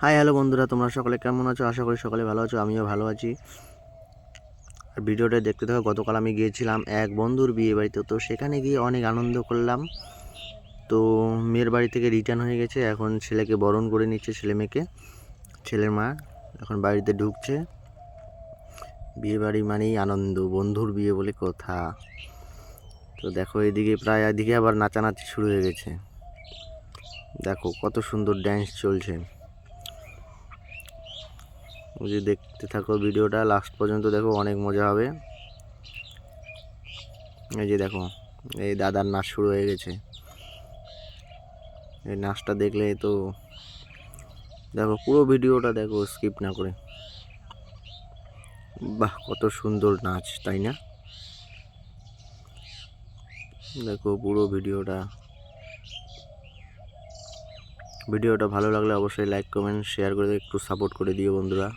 Hi hello বন্ধুরা, তোমরা সকলে কেমন আছো? আশা করি সকলে ভালো আছো, আমিও ভালো আছি। আর ভিডিওটা দেখতে থাকো। গতকাল আমি গিয়েছিলাম এক বন্ধুর বিয়ে বাড়িতে, তো সেখানে গিয়ে অনেক আনন্দ করলাম। তো মেয়ের বাড়ি থেকে রিটার্ন হয়ে গেছে, এখন ছেলেকে বরণ করে নিচ্ছে ছেলে মেয়েকে। ছেলের মা এখন বাড়িতে ঢুকছে। বিয়ে বাড়ি মানেই আনন্দ, বন্ধুর বিয়ে বলে কথা। তো দেখো এদিকে আবার নাচানাচি শুরু হয়ে গেছে। দেখো কত সুন্দর ড্যান্স চলছে। যদি দেখতে থাকো ভিডিওটা লাস্ট পর্যন্ত, দেখো অনেক মজা হবে। এই যে দেখো, এই দাদার নাচ শুরু হয়ে গেছে। এই নাচটা দেখলে তো দেখো, পুরো ভিডিওটা দেখো স্কিপ না করে। বাহ, কত সুন্দর নাচ, তাই না? দেখো পুরো ভিডিওটা ভালো লাগলে অবশ্যই লাইক কমেন্ট শেয়ার করে একটু সাপোর্ট করে দিও বন্ধুরা।